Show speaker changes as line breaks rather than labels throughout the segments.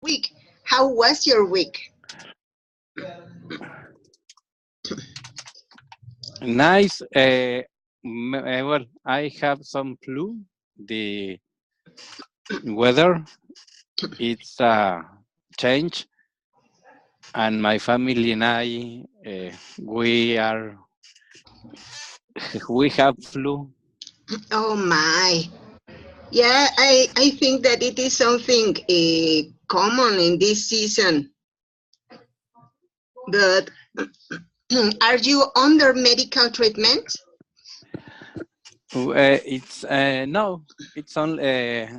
week. How was your week?
Nice. Well, I have some flu. The weather, it's change, and my family and I, we have flu.
Oh my. Yeah, I think that it is something common in this season. But are you under medical treatment?
It's no, it's only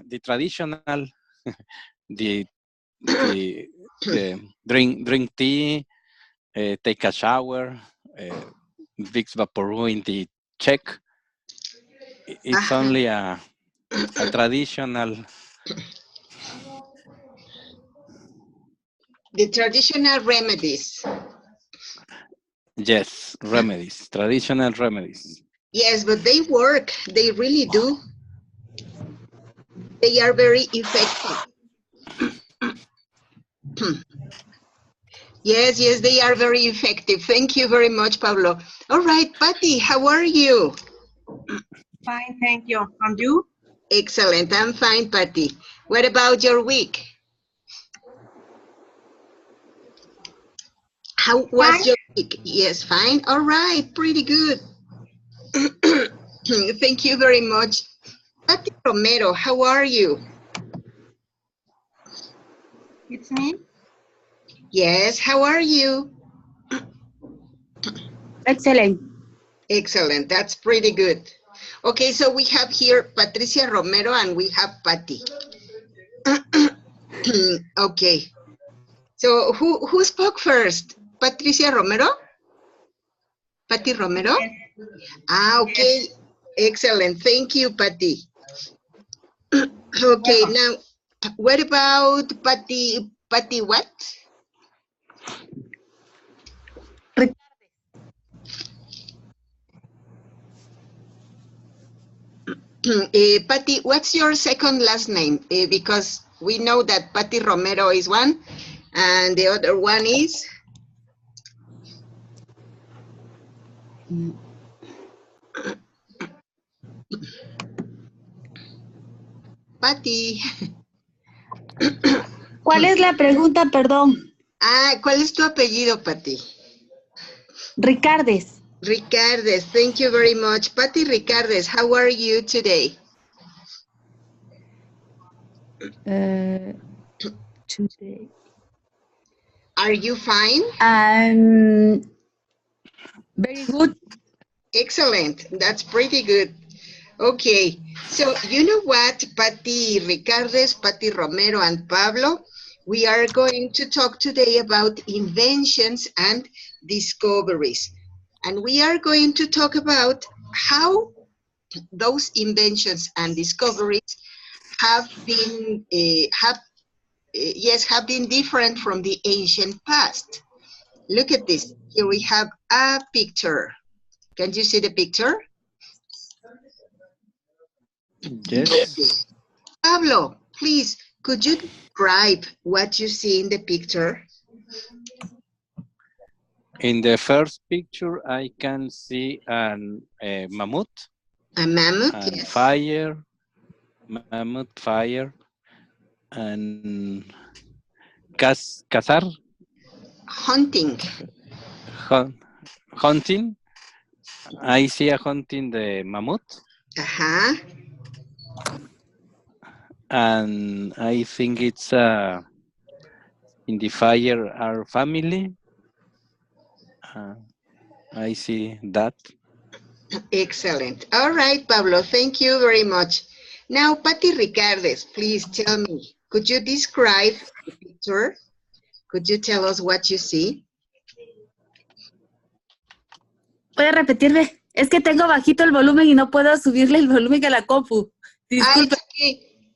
the traditional, the the drink tea, take a shower, Vicks Vaporub in the check. It's only a traditional.
The traditional remedies.
Yes, remedies, traditional remedies.
Yes, but they work. They really do. They are very effective. Yes, they are very effective. Thank you very much, Pablo. All right, Patty, how are you?
Fine, thank you. And you?
Excellent. I'm fine, Patty. What about your week? How was your week? Yes, fine. All right, pretty good. Thank you very much. Patty Romero, how are you?
It's me.
Yes, how are you?
Excellent.
Excellent. That's pretty good. Okay, so we have here Patricia Romero and we have Patty. Okay. So who spoke first? Patricia Romero? Patty Romero?
Yes.
Okay. Yes. Excellent. Thank you, Patty. Okay, now what about Patty? Patty what? Patty, what's your second last name? Because we know that Patty Romero is one, and the other one is? Patty.
¿Cuál es la pregunta, perdón?
¿Cuál es tu apellido, Patty?
Ricardes.
Ricardes, thank you very much. Patty Ricardes, how are you today?
Today.
Are you fine?
Very good.
Excellent. That's pretty good. Okay. So you know what, Patty Ricardes, Patty Romero, and Pablo? We are going to talk today about inventions and discoveries. And we are going to talk about how those inventions and discoveries have been have been different from the ancient past. Look at this. Here we have a picture. Can you see the picture?
Yes.
Pablo, please, could you describe what you see in the picture?
In the first picture, I can see a mammoth.
A mammoth,
and
yes.
Fire, mammoth, fire, and cazar.
Hunting.
Hunting. I see a hunting the mammoth.
Uh-huh.
And I think it's in the fire our family. I see that.
Excellent. All right, Pablo, thank you very much. Now, Patty Ricardes, please tell me, could you describe the picture? Could you tell us what you see?
¿Puede repetirme? Es que tengo bajito el volumen y no puedo subirle el volumen a la compu. Disculpe.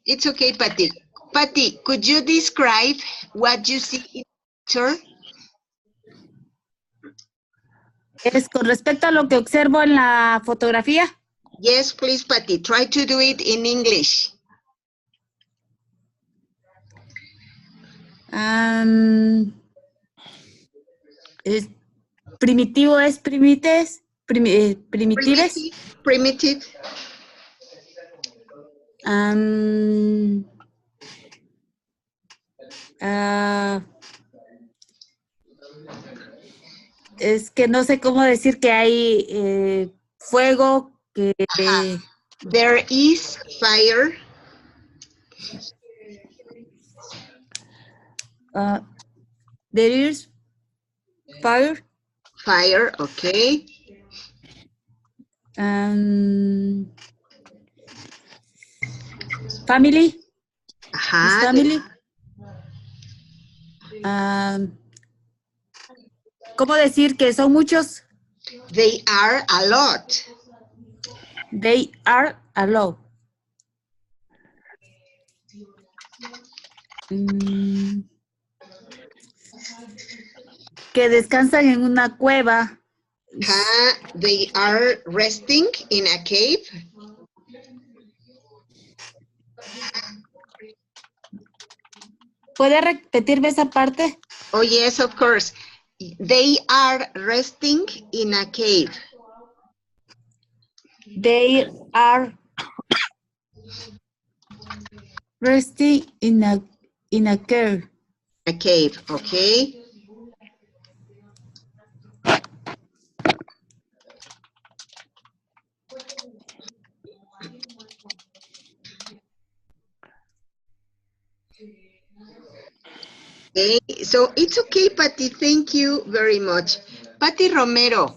It's okay, Patty. Patty, could you describe what you see in the picture?
Es con respecto a lo que observo en la fotografía.
Yes, please, Patty. Try to do it in English.
Primitivo es primitives.
Primitive.
Es que no sé cómo decir que hay fuego, que...
There is fire.
There is fire.
Fire, okay.
Family.
Ajá.
Family. ¿Cómo decir que son muchos?
They are a lot.
They are a lot. Que descansan en una cueva.
They are resting in a cave.
¿Puede repetirme esa parte?
Oh, yes, of course. They are resting in a cave.
They are resting in a cave.
A cave, okay. Okay, so it's okay, Patty. Thank you very much. Patty Romero,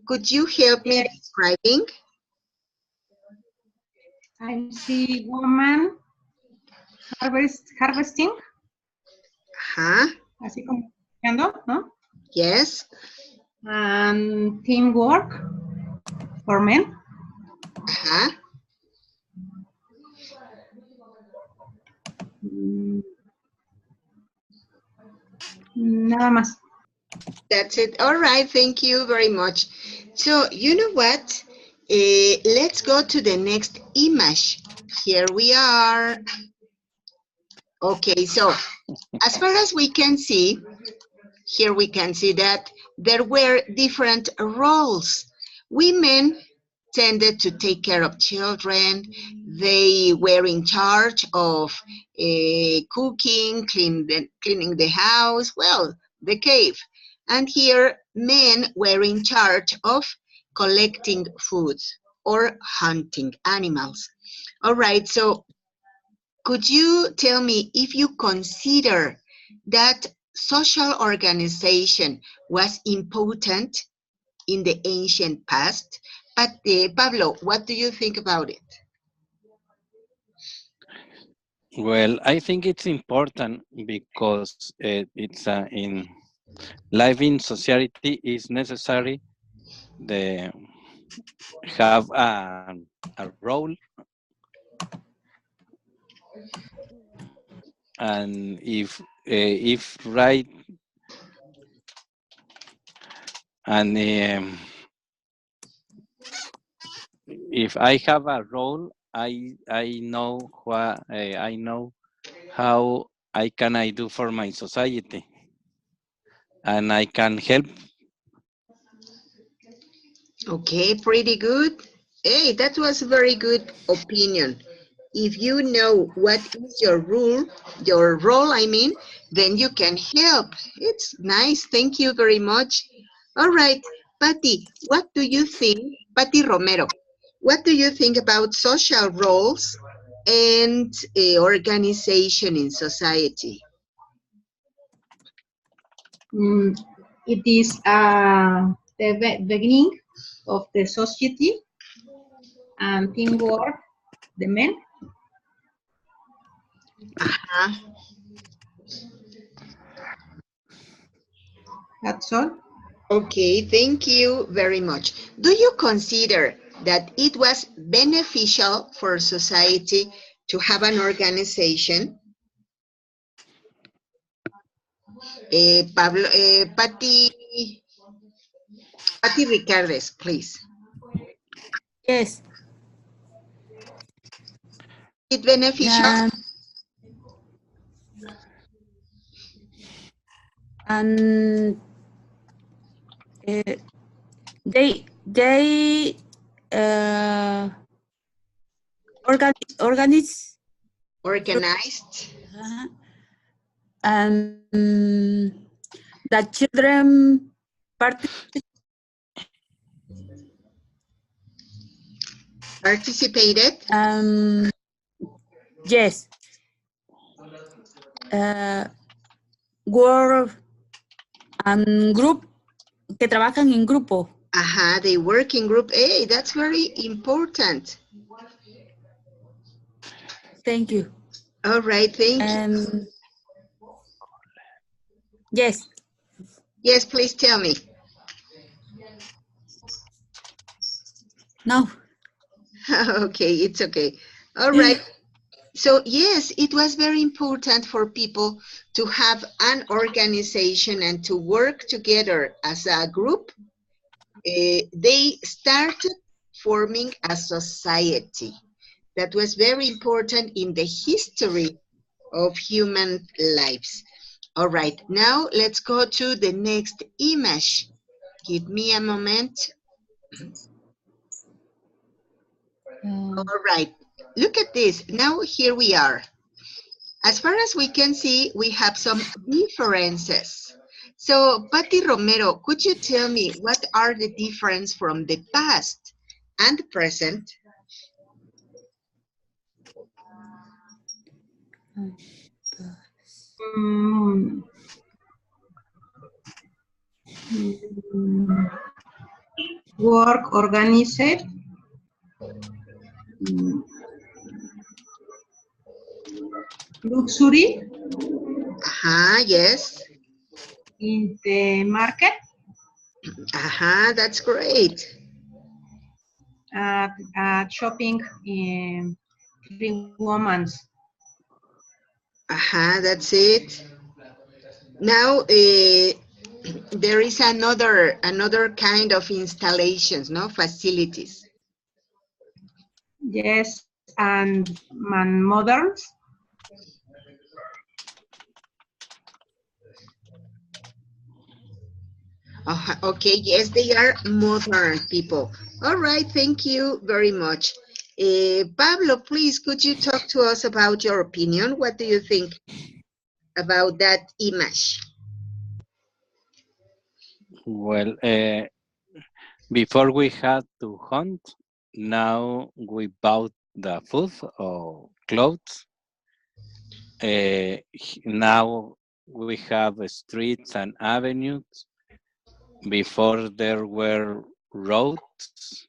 could you help me describing?
I see woman harvesting. Así como, ¿no?
Yes.
And teamwork for men. Nada más.
That's it. All right. Thank you very much. So, you know what? Let's go to the next image. Here we are. Okay, so as far as we can see, here we can see that there were different roles. Women tended to take care of children. They were in charge of cooking, cleaning the house, well, the cave. And here, men were in charge of collecting food or hunting animals. All right, so could you tell me if you consider that social organization was important in the ancient past? But Pablo, what do you think about it?
Well, I think it's important because it's in life in society is necessary to have a role, and if right, and if I have a role, I know what I know how I do for my society, and I can help.
Okay, pretty good. Hey, that was a very good opinion. If you know what is your role, I mean, then you can help. It's nice. Thank you very much. All right, Patty, what do you think? Patty Romero, what do you think about social roles and organization in society?
It is the beginning of the society and teamwork, the men. That's all.
Okay, thank you very much. Do you consider that it was beneficial for society to have an organization? Pablo, Patty Ricardes, please.
Yes.
Is it beneficial?
and they organize
Organized.
and the children
Participated.
Yes. Work and group, que trabajan en grupo.
Ajá, they work in group A. That's very important.
Thank you.
All right, thank you.
Yes.
Yes, please tell me.
No.
Okay, it's okay. All right. So yes, it was very important for people to have an organization and to work together as a group. They started forming a society. That was very important in the history of human lives. All right, now let's go to the next image. Give me a moment. All right, look at this. Now here we are. As far as we can see, we have some differences. So, Patty Romero, could you tell me what are the differences from the past and present?
Work organized. Luxury.
Yes.
In the market.
That's great.
Shopping in 3 women.
That's it. Now, there is another kind of installations, no? Facilities.
Yes, and modern.
Okay, yes, they are modern people. All right, thank you very much. Pablo, please, could you talk to us about your opinion? What do you think about that image?
Well, before we had to hunt, now we bought the food or clothes. Now we have streets and avenues. Before there were roads.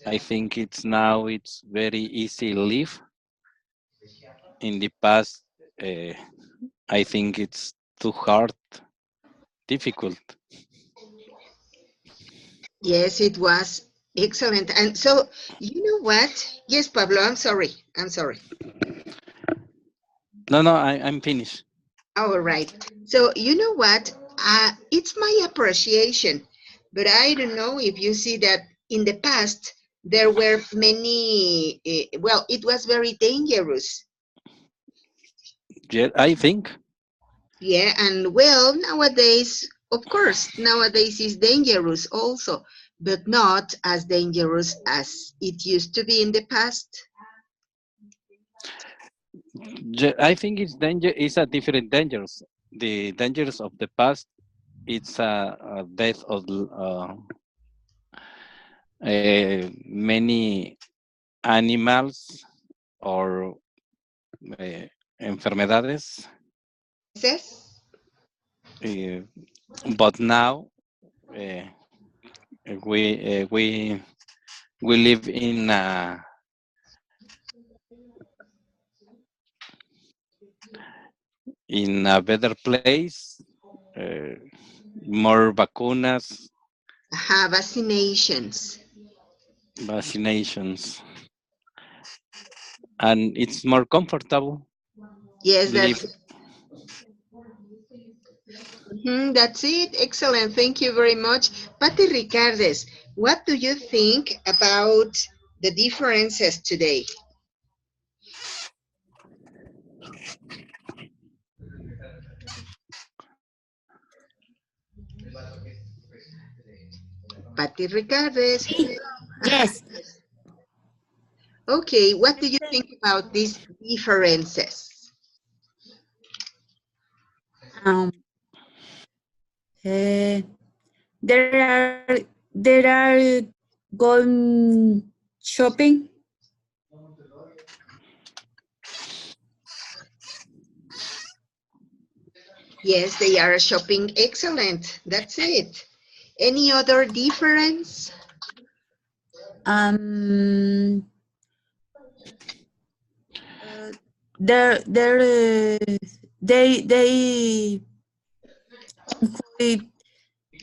I think it's very easy to live. In the past, I think it's too hard, difficult.
Yes, it was excellent. And so, you know what? Yes, Pablo, I'm sorry.
No, I'm finished.
All right. So, you know what? It's my appreciation, but I don't know if you see that in the past, there were many, well, it was very dangerous.
Yeah, I think.
Yeah, and well, nowadays, of course, nowadays is dangerous also, but not as dangerous as it used to be in the past.
I think it's a different dangers. The dangers of the past, it's a death of many animals or enfermedades.
Yes.
But now we live in a better place, more vacunas. Vaccinations. And it's more comfortable.
Yes, that's it. Excellent. Thank you very much. Patty Ricardes, what do you think about the differences today? Patty Ricardes.
Yes.
Okay, what do you think about these differences?
There are going shopping.
Yes, they are shopping. Excellent. That's it. Any other difference?
They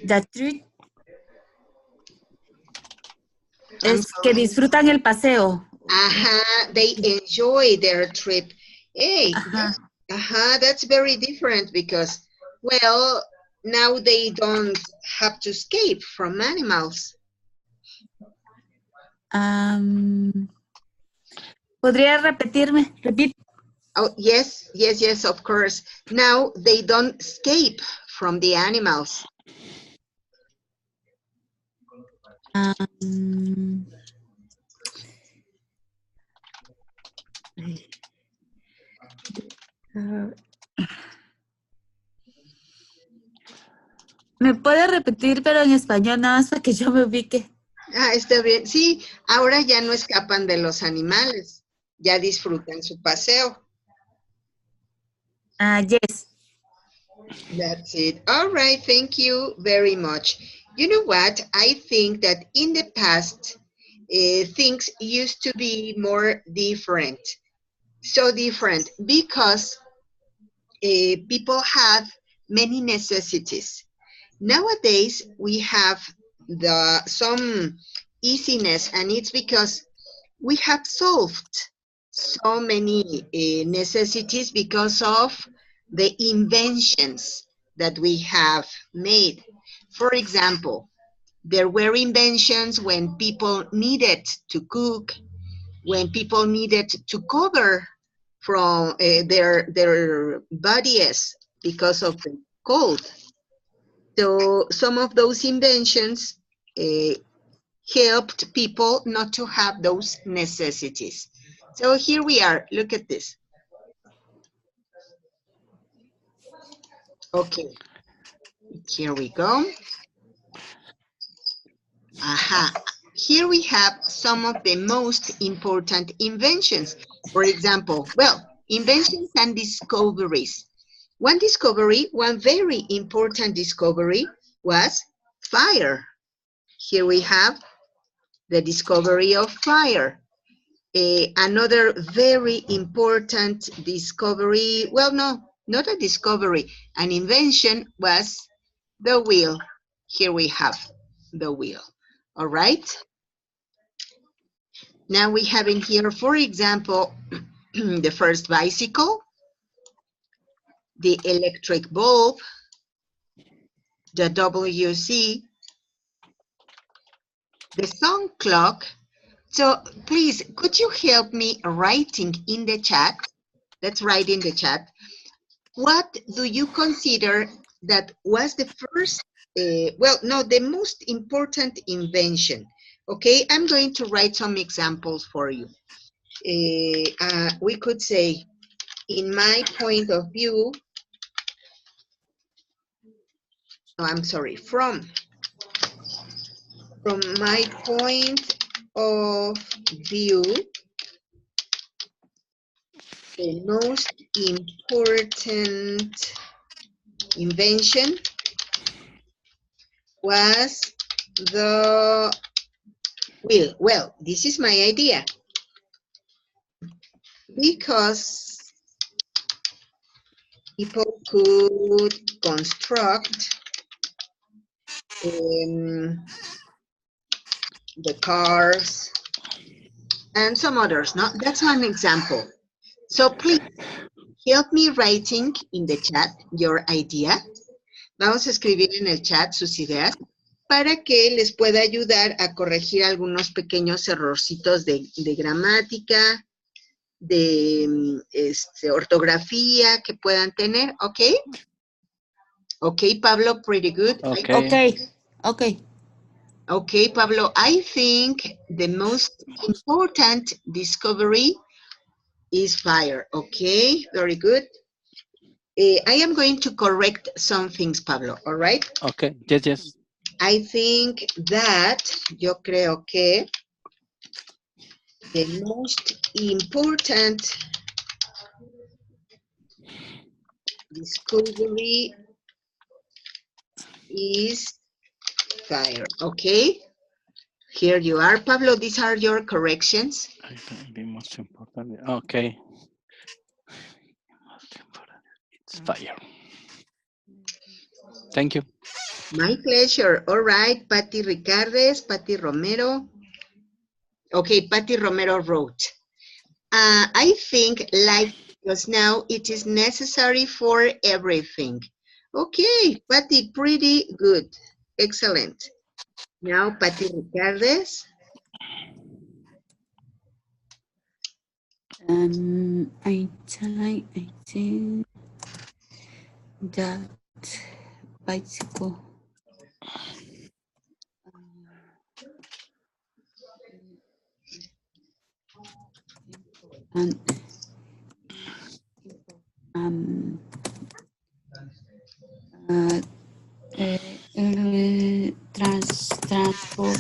the treat es que disfrutan el paseo.
They enjoy their trip. Hey,
Ajá.
that's very different because, well, now they don't have to escape from animals.
¿Podría repetirme? Repeat.
Oh, yes, of course. Now they don't escape from the animals.
¿Me puede repetir, pero en español, nada más para que yo me ubique?
Está bien. Sí, ahora ya no escapan de los animales. Ya disfrutan su paseo.
Yes.
That's it. All right, thank you very much. You know what? I think that in the past, things used to be more different. So different because people have many necessities. Nowadays, we have some easiness, and it's because we have solved so many necessities because of the inventions that we have made. For example, there were inventions when people needed to cook, when people needed to cover from their bodies because of the cold. So some of those inventions helped people not to have those necessities. So here we are. Look at this. Okay, here we go. Here we have some of the most important inventions. For example, well, inventions and discoveries. One very important discovery was fire. Here we have the discovery of fire. Another very important discovery, well, no, not a discovery, an invention was the wheel. Here we have the wheel. All right. Now we have in here, for example, the first bicycle, the electric bulb, the WC, the sun clock. So please, could you help me writing in the chat? Let's write in the chat. What do you consider that was the first, the most important invention? Okay, I'm going to write some examples for you. We could say, in my point of view, from my point of view, the most important invention was the wheel. Well, this is my idea. Because people could construct the cars and some others. No, that's one example. So please help me writing in the chat your idea. Vamos a escribir en el chat sus ideas para que les pueda ayudar a corregir algunos pequeños errorcitos de gramática, de ortografía que puedan tener, ¿ok? Ok, Pablo, pretty good.
Okay.
Okay.
Okay, Pablo, I think the most important discovery is fire. Okay, very good. I am going to correct some things, Pablo, all right?
Okay, yes, yes.
I think that, yo creo que the most important discovery is fire. Okay, here you are, Pablo. These are your corrections.
I think the most important. Okay. Most important. It's fire. Thank you.
My pleasure. All right, Patty Ricardes, Patty Romero. Okay, Patty Romero wrote, I think life just now, it is necessary for everything. Okay, Patty, pretty good. Excellent. Now, Patty Ricardes.
I think that bicycle and um uh, transport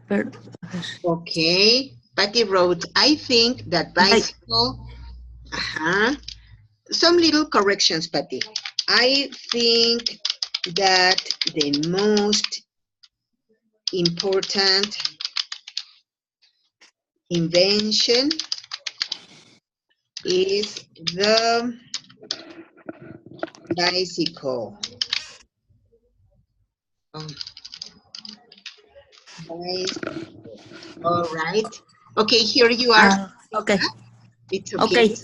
per,
Okay. Patty wrote, I think that bicycle. Some little corrections, Patty. I think that the most important invention is the bicycle. Bicycle. All right. Okay, here you are.
okay.
It's okay.
Okay.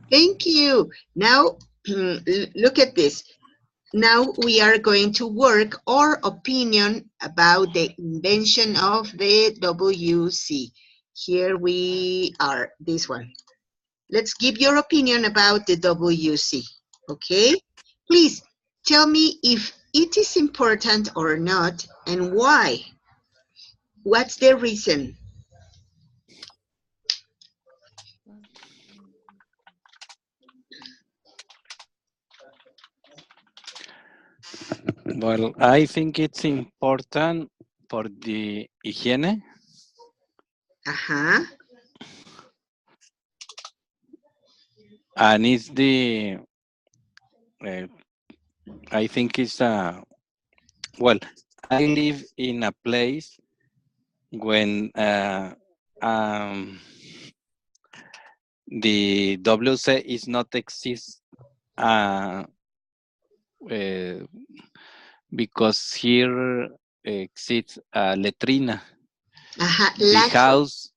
Thank you. Now, look at this. Now we are going to work our opinion about the invention of the WC. Here we are, this one. Let's give your opinion about the WC, okay? Please tell me if it is important or not and why. What's the reason?
Well, I think it's important for the hygiene. And it's the, I think it's well, I live in a place when the WC is not exist because here exists a letrina. The house,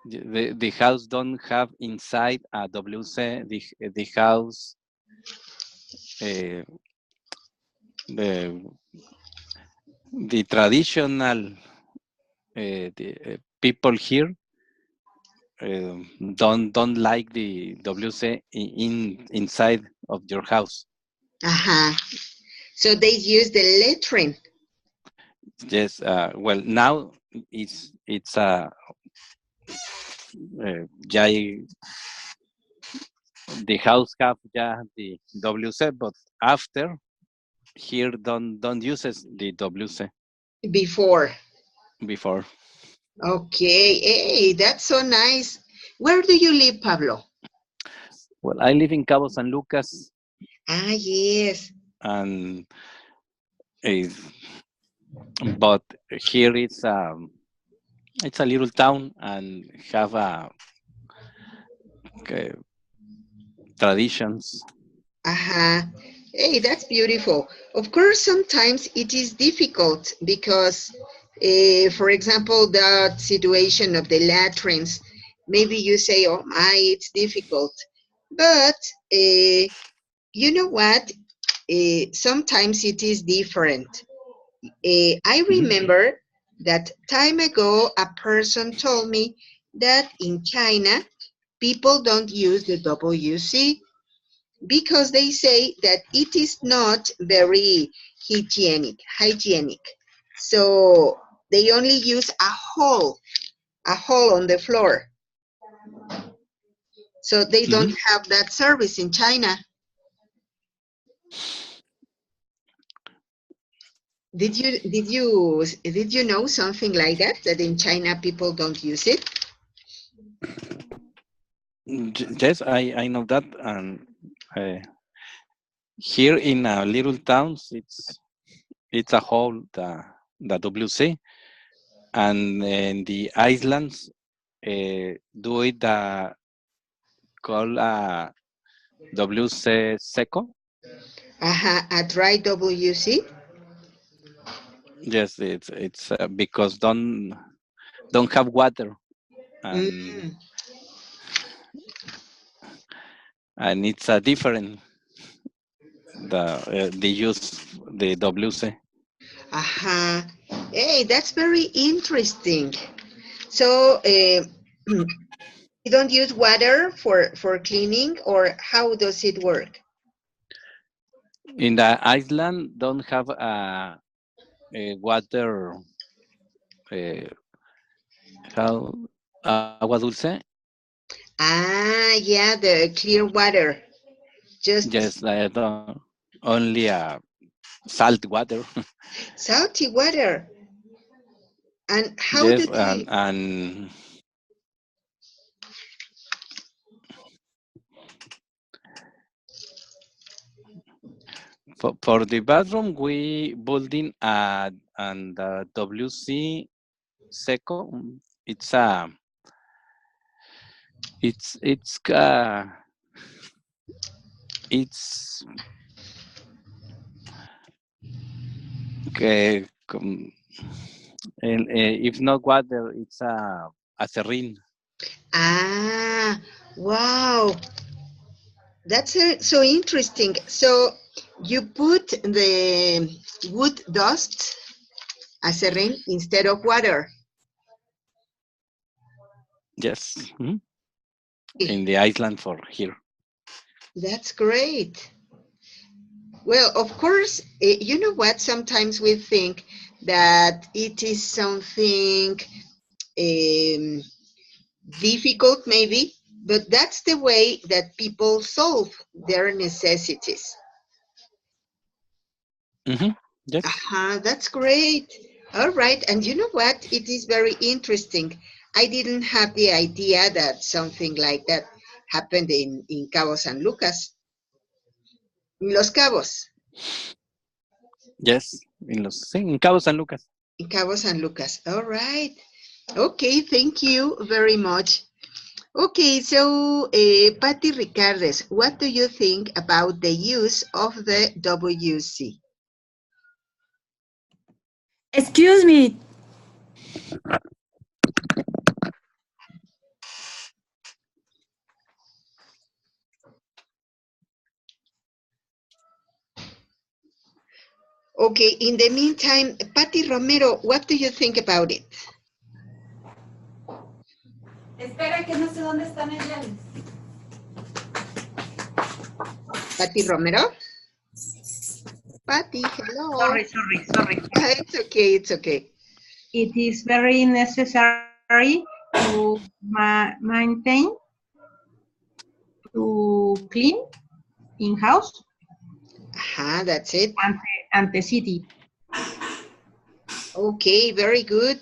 the house don't have inside a WC. The house, the traditional people here don't like the WC inside of your house.
So they use the latrine.
Yes. Well, now it's the house have the WC, but after here don't uses the WC.
Before. Okay. Hey, that's so nice. Where do you live, Pablo?
Well, I live in Cabo San Lucas.
Yes.
And but here it's a little town and have a traditions.
Hey, that's beautiful. Of course, sometimes it is difficult because, for example, that situation of the latrines, maybe you say, oh my, it's difficult. But you know what? Sometimes it is different. I remember that time ago, a person told me that in China, people don't use the WC. because they say that it is not very hygienic. So they only use a hole on the floor. So they don't have that service in China. Did you know something like that? That in China people don't use it?
Yes, I know that, and here in little towns, it's a whole the WC, and in the islands, do it called WC seco.
A dry WC.
Yes, it's because don't have water, and and it's a different they use the WC.
Hey, that's very interesting. So you don't use water for cleaning, or how does it work?
In the island, don't have a water. How agua dulce?
Yeah, the clear water. Just
Yes, only salt water.
salty water. And how
Yes,
do they?
and for the bathroom, we building and WC seco. It's it's if not water, it's a serrín.
Wow. That's so interesting. So you put the wood dust as a rain instead of water.
Yes. In the island for here.
That's great. Well, of course, you know what? Sometimes we think that it is something difficult, maybe, but that's the way that people solve their necessities.
Yes.
That's great. All right. And you know what? It is very interesting. I didn't have the idea that something like that happened in Cabo San Lucas. In Los Cabos.
Yes, in Cabo San Lucas.
In Cabo San Lucas. All right. Okay, thank you very much. Okay, so Patty Ricardes, what do you think about the use of the WC?
Excuse me.
Okay, in the meantime, Patty Romero, what do you think about it?
Espera, que no sé dónde están ellas.
Patty Romero? Patty, hello.
Sorry.
It's okay, it's okay.
It is very necessary to maintain, to clean in-house.
That's it.
And the city.
Okay, very good.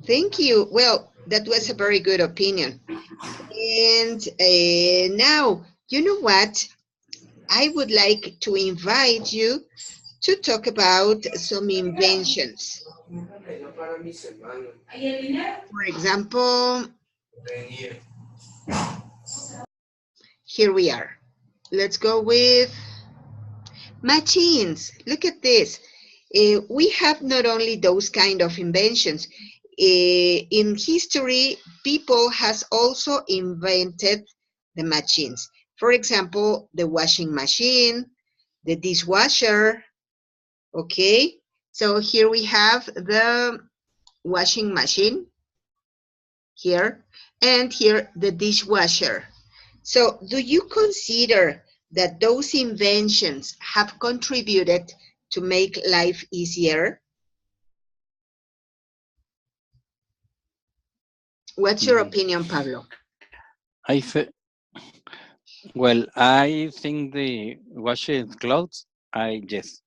Thank you. Well, that was a very good opinion. And now, you know what? I would like to invite you to talk about some inventions. For example, here we are. Let's go with machines. Look at this. We have not only those kind of inventions. In history, people has also invented the machines. For example, the washing machine, the dishwasher. Okay, so here we have the washing machine here, and here the dishwasher. So do you consider that those inventions have contributed to make life easier? What's your opinion, Pablo?
Well, I think the washing clothes, yes,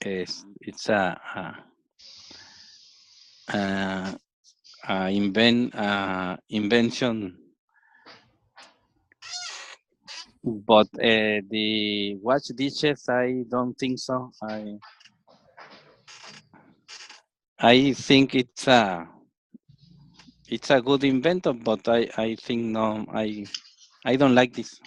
it's invention, but the wash dishes, I don't think so. I think it's a good invention, but I think no, I don't like this.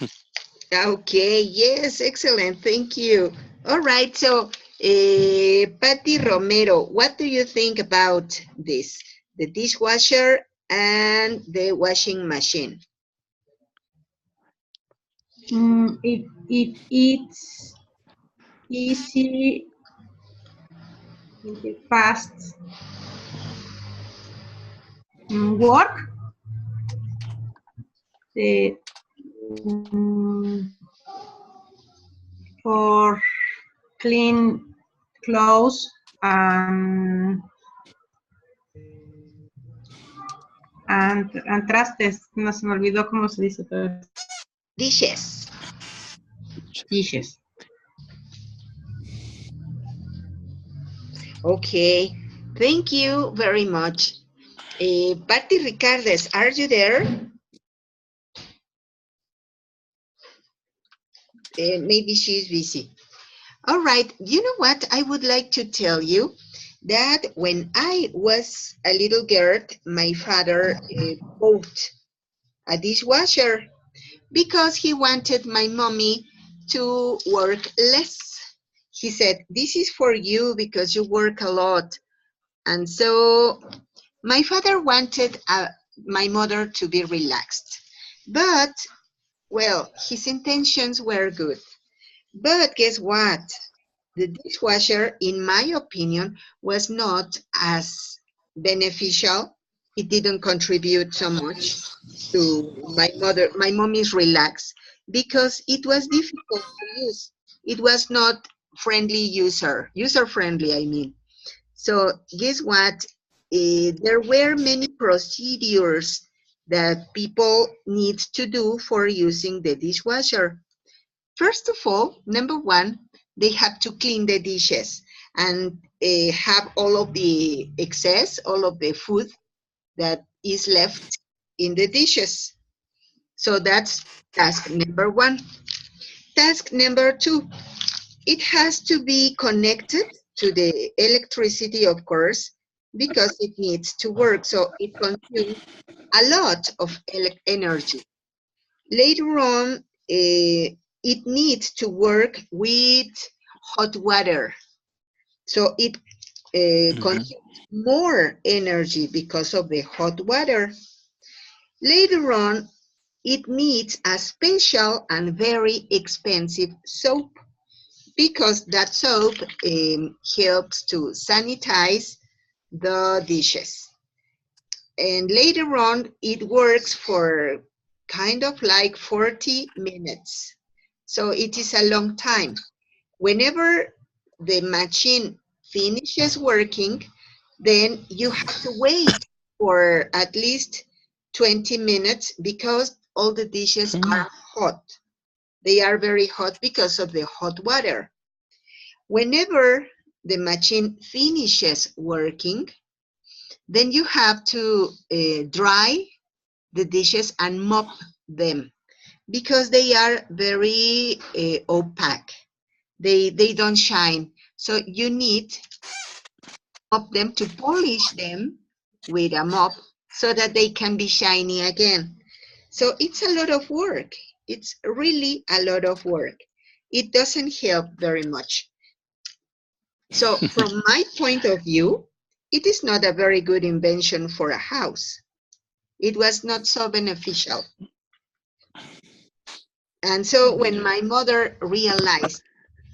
Okay, yes, excellent, thank you. All right, so Patty Romero, what do you think about this? The dishwasher and the washing machine.
It's easy, fast work. For clean clothes and trastes. No se me olvidó cómo se dice todo esto.
Dishes.
Dishes.
Okay, thank you very much. Patty Ricardes, are you there? Maybe she's busy. All right, you know what? I would like to tell you that when I was a little girl, my father bought a dishwasher because he wanted my mommy to work less. He said, this is for you because you work a lot. And so my father wanted my mother to be relaxed. But, well, his intentions were good. But guess what? The dishwasher, in my opinion, was not as beneficial. It didn't contribute so much to my mommy's relax because it was difficult to use. It was not user friendly, I mean. So guess what? There were many procedures that people need to do for using the dishwasher. First of all, number one, they have to clean the dishes and have all of the excess, all of the food that is left in the dishes. So that's task number one. Task number two, it has to be connected to the electricity, of course, because it needs to work. So it consumes a lot of energy. Later on, it needs to work with hot water. So it consumes more energy because of the hot water. Later on, it needs a special and very expensive soap because that soap helps to sanitize the dishes. And later on, it works for kind of like 40 minutes. So it is a long time. Whenever the machine finishes working, then you have to wait for at least 20 minutes because all the dishes are hot. They are very hot because of the hot water. Whenever the machine finishes working, then you have to dry the dishes and mop them because they are very opaque. They don't shine. So you need to mop them to polish them with a mop so that they can be shiny again. So it's a lot of work. It's really a lot of work. It doesn't help very much. So from my point of view, it is not a very good invention for a house. It was not so beneficial. And so when my mother realized,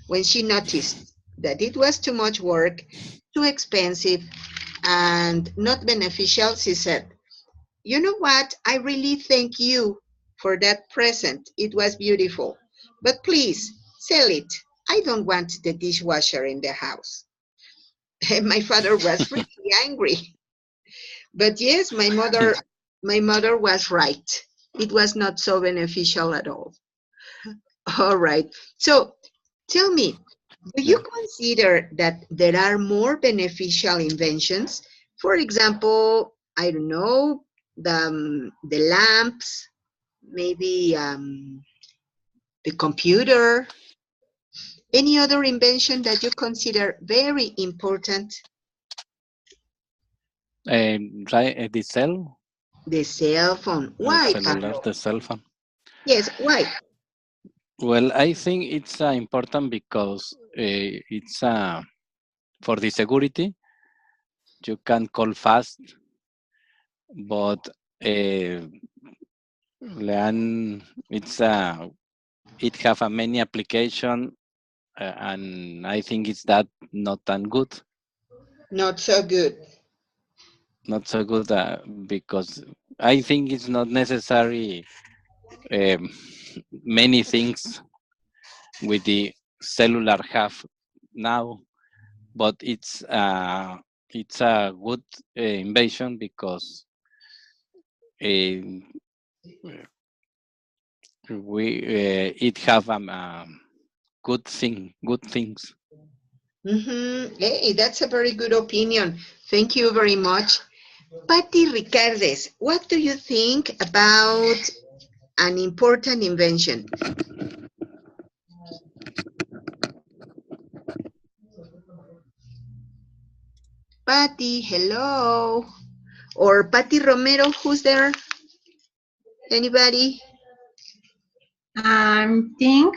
when she noticed that it was too much work, too expensive, and not beneficial, she said, you know what? I really thank you for that present. It was beautiful. but please sell it. I don't want the dishwasher in the house. My father was really angry. But yes, my mother was right. It was not so beneficial at all. All right. So tell me, do you consider that there are more beneficial inventions? For example, I don't know, the lamps, maybe the computer, any other invention that you consider very important?
Right, the cell,
The cell phone. Why,
cellular,
Pablo?
the cell phone.
Yes, why?
Well, I think it's important because it's for the security. You can call fast, but it's it have a many application, and I think it's that not that good.
Not so good.
Not so good because I think it's not necessary many things with the cellular have now, but it's a good invention because it have good things.
Hey, that's a very good opinion. Thank you very much. Patty Ricardes, what do you think about an important invention? Patty, hello. Or Patty Romero, who's there? Anybody?
I think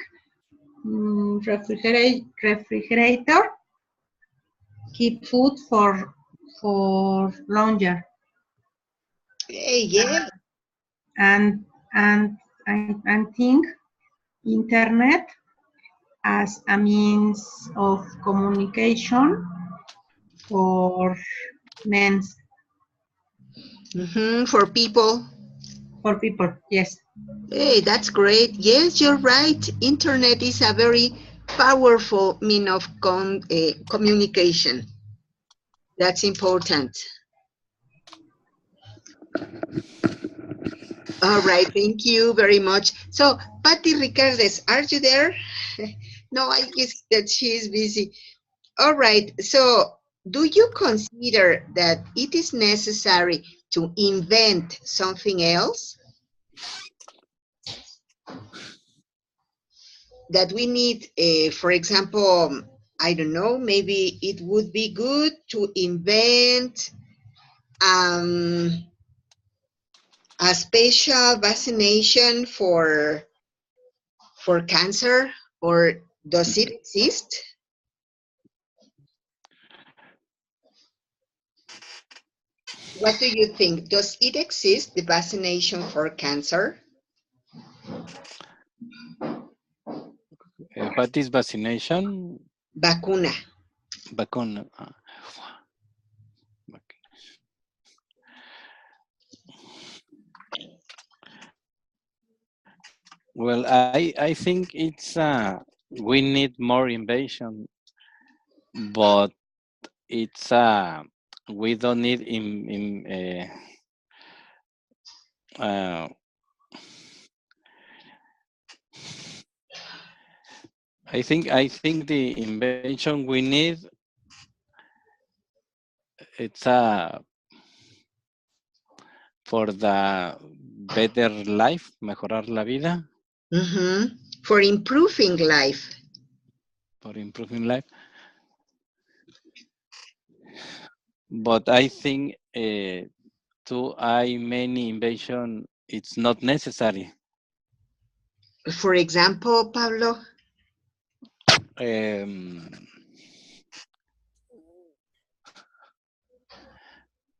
refrigerator keep food for longer,
Hey, yeah.
and I think internet as a means of communication for men,
For people.
for people. Yes.
Hey, that's great. Yes, you're right. Internet is a very powerful mean of communication. That's important. All right, thank you very much. So, Patty Ricardes, are you there? No, I guess that she is busy. All right, so do you consider that it is necessary to invent something else? That we need, for example, I don't know, maybe it would be good to invent a special vaccination for cancer, or does it exist? What do you think? Does it exist, the vaccination for cancer?
What is vaccination?
Vacuna.
Vacuna. Well, I think it's we need more invention, but it's we don't need I think the invention we need, it's for the better life, mejorar la vida.
For improving life.
For improving life. But I think to many invention, it's not necessary.
For example, Pablo?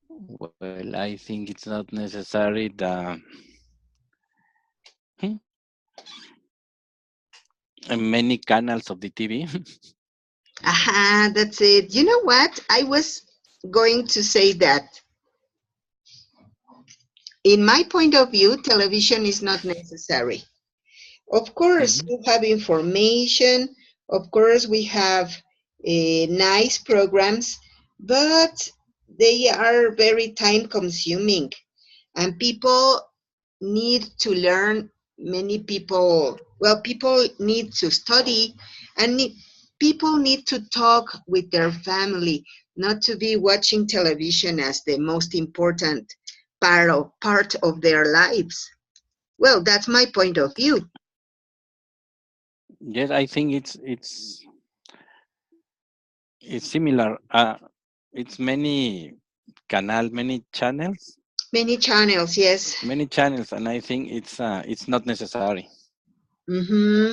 Well, I think it's not necessary that many channels of the TV.
Aha, that's it. You know what? I was going to say that. In my point of view, television is not necessary. Of course,
Mhm.
you have information. Of course, we have nice programs, but they are very time consuming and people need to learn. Many people, well, people need to study and people need to talk with their family, not to be watching television as the most important part of their lives. Well, that's my point of view.
Yes, I think it's similar. It's
Many channels, yes.
many channels, and I think it's not necessary.
Hmm.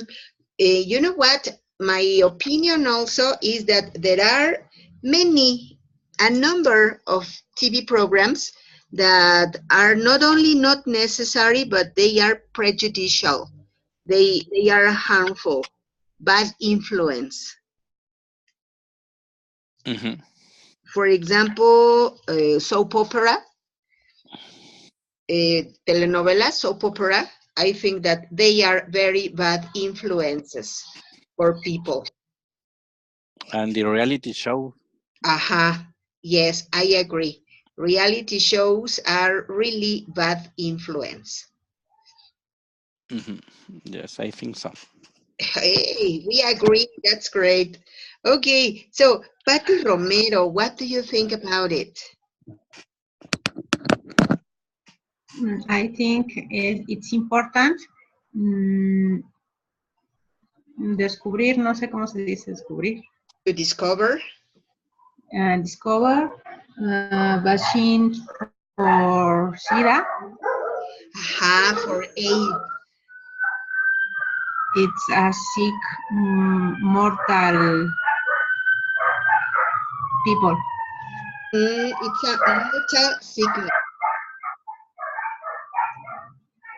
You know what? My opinion also is that there are a number of TV programs that are not only not necessary, but they are prejudicial. They are harmful, bad influence.
Hmm.
For example, soap opera, telenovelas, soap opera. I think that they are very bad influences for people.
And the reality show.
Aha, yes, I agree. Reality shows are really bad influence.
Hmm. Yes, I think so.
Hey, we agree. That's great. Okay, so Patty Romero, what do you think about it?
I think it's important mm, descubrir, no sé cómo se dice descubrir,
To discover?
discover vaccines for SIDA.
Aha, for aid.
It's a sick, mortal people.
It's a mortal sickness.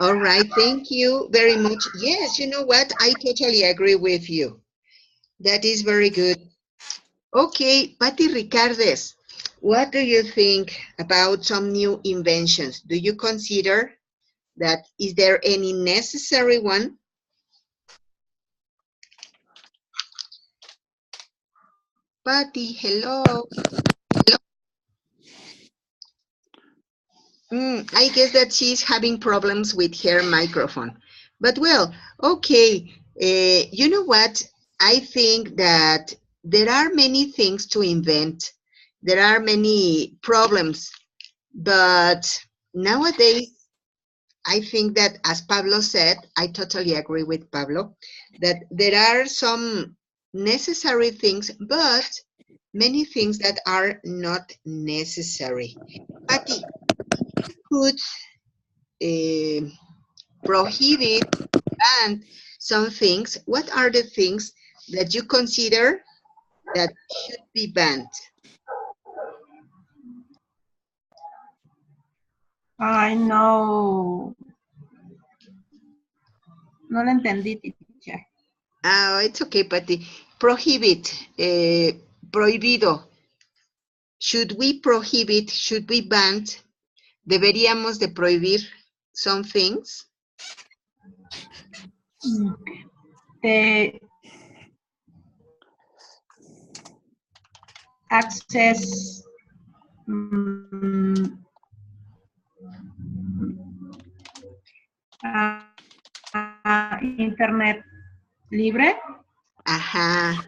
All right, thank you very much. Yes, you know what? I totally agree with you. That is very good. Okay, Patty Ricardes, what do you think about some new inventions? Do you consider that is there any necessary one? Patty, hello. I guess that she's having problems with her microphone. But well, okay. You know what? I think that there are many things to invent. There are many problems, but nowadays I think that, as Pablo said, I totally agree with Pablo, that there are some necessary things, but many things that are not necessary. Patty, could uh, prohibit, ban some things. What are the things that you consider that should be banned?
I know. No lo entendí, teacher.
Oh, it's okay, Patty. Prohibit, prohibido. Should we prohibit, should we ban? ¿Deberíamos de prohibir some things?
The access internet libre.
Ajá.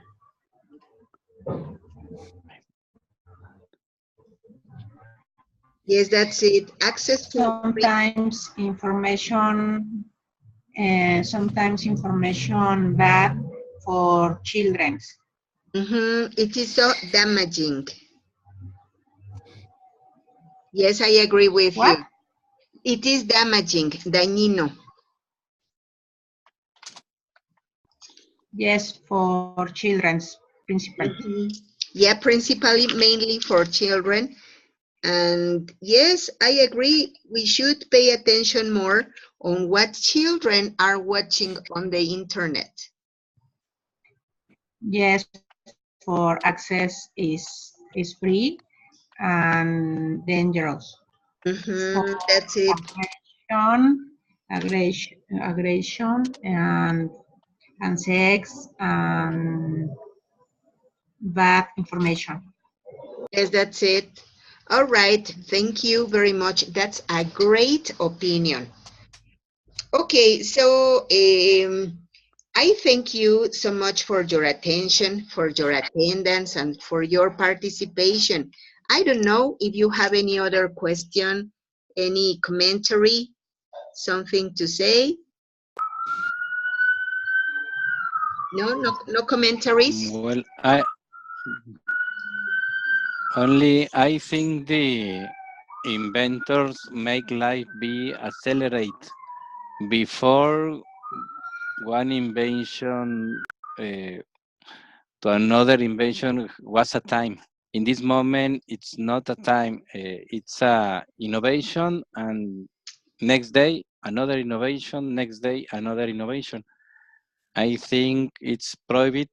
Yes, that's it. Access to
Sometimes information bad for children.
It is so damaging. Yes, I agree with
What?
you. It is damaging, dañino.
Yes, for children, principally.
Yeah, principally, mainly for children. And yes, I agree. We should pay attention more on what children are watching on the internet.
Yes, for access is free and dangerous.
That's it.
Information aggregation and sex and bad information.
Yes, that's it. All right, thank you very much. That's a great opinion. Okay, so I thank you so much for your attention, for your attendance, and for your participation. I don't know if you have any other question, any commentary, something to say? No commentaries?
Well, I think the inventors make life be accelerate. Before one invention to another invention was a time. In this moment, it's not a time. It's a innovation, and next day another innovation. Next day another innovation. I think it's prohibit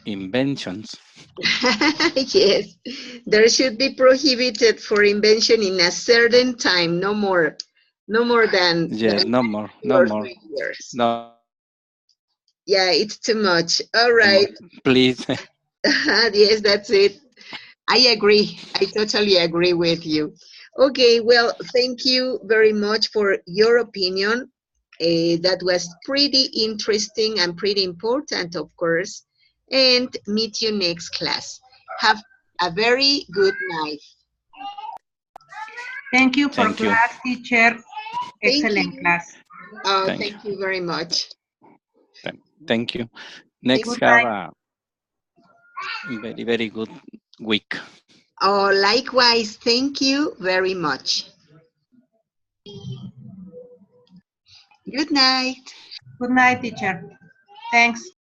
inventions.
Yes, there should be prohibited for invention in a certain time, no more than
Yes, no more,
2
no
or
more,
3 years.
no
Yeah, it's too much. All
more.
right.
Please.
Yes, that's it. I agree. I totally agree with you. Okay, well, thank you very much for your opinion. That was pretty interesting and pretty important, of course. And meet you next class. Have a very good night.
Thank you for
Thank you.
class, teacher.
Thank
Excellent
you.
class.
Oh,
Thank
thank you very much.
Thank you. Next,
Good
have
night.
a very, very good week.
Oh, likewise, thank you very much. Good night.
Good night, teacher. Thanks.